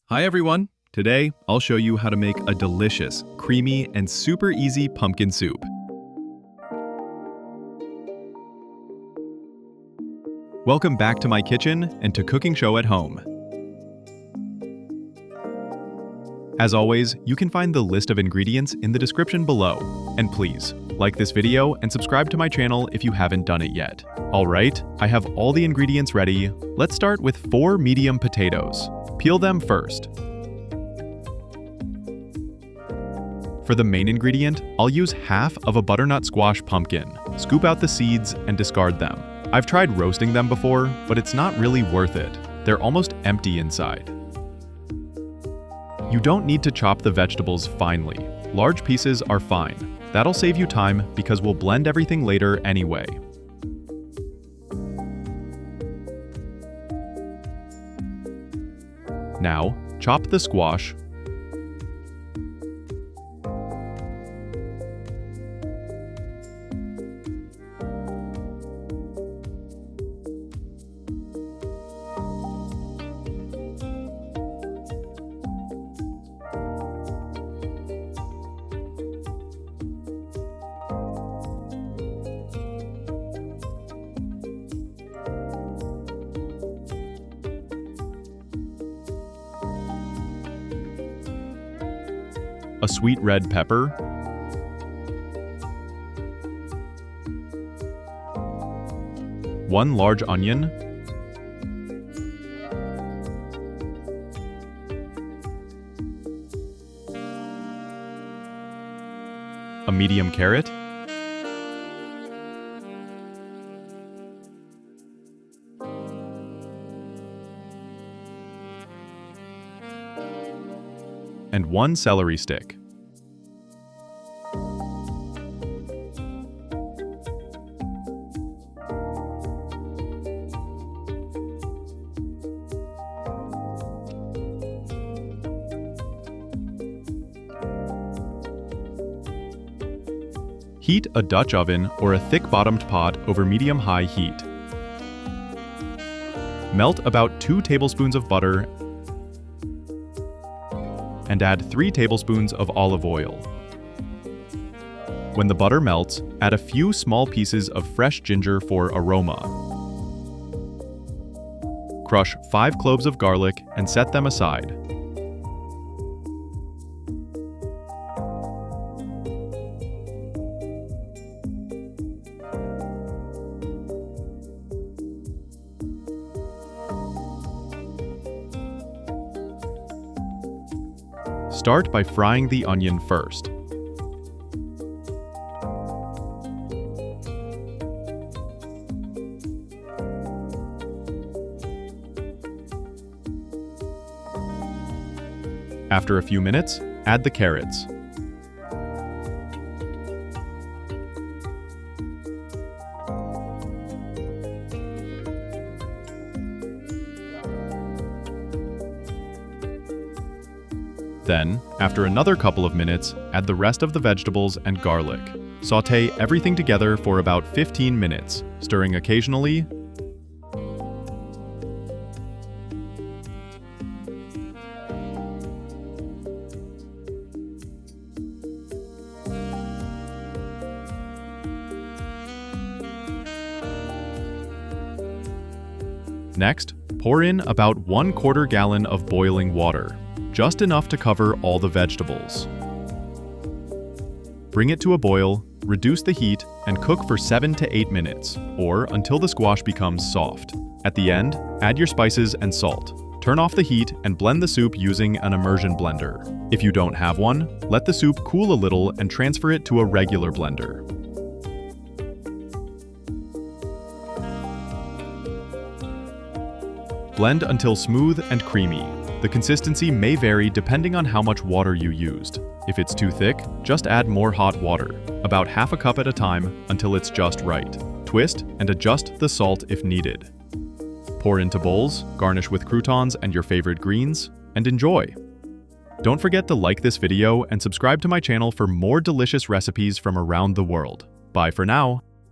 Hi everyone! Today, I'll show you how to make a delicious, creamy, and super easy pumpkin soup. Welcome back to my kitchen and to Cooking Show at Home. As always, you can find the list of ingredients in the description below. And please, like this video and subscribe to my channel if you haven't done it yet. Alright, I have all the ingredients ready. Let's start with 4 medium potatoes. Peel them first. For the main ingredient, I'll use half of a butternut squash pumpkin. Scoop out the seeds and discard them. I've tried roasting them before, but it's not really worth it. They're almost empty inside. You don't need to chop the vegetables finely. Large pieces are fine. That'll save you time because we'll blend everything later anyway. Now, chop the squash, a sweet red pepper, one large onion, a medium carrot, and 1 celery stick. Heat a Dutch oven or a thick-bottomed pot over medium-high heat. Melt about 2 tablespoons of butter and add 3 tablespoons of olive oil. When the butter melts, add a few small pieces of fresh ginger for aroma. Crush 5 cloves of garlic and set them aside. Start by frying the onion first. After a few minutes, add the carrots. Then, after another couple of minutes, add the rest of the vegetables and garlic. Sauté everything together for about 15 minutes, stirring occasionally. Next, pour in about 1/4 gallon of boiling water. Just enough to cover all the vegetables. Bring it to a boil, reduce the heat, and cook for 7 to 8 minutes, or until the squash becomes soft. At the end, add your spices and salt. Turn off the heat and blend the soup using an immersion blender. If you don't have one, let the soup cool a little and transfer it to a regular blender. Blend until smooth and creamy. The consistency may vary depending on how much water you used. If it's too thick, just add more hot water, about half a cup at a time until it's just right. Twist and adjust the salt if needed. Pour into bowls, garnish with croutons and your favorite greens, and enjoy! Don't forget to like this video and subscribe to my channel for more delicious recipes from around the world. Bye for now!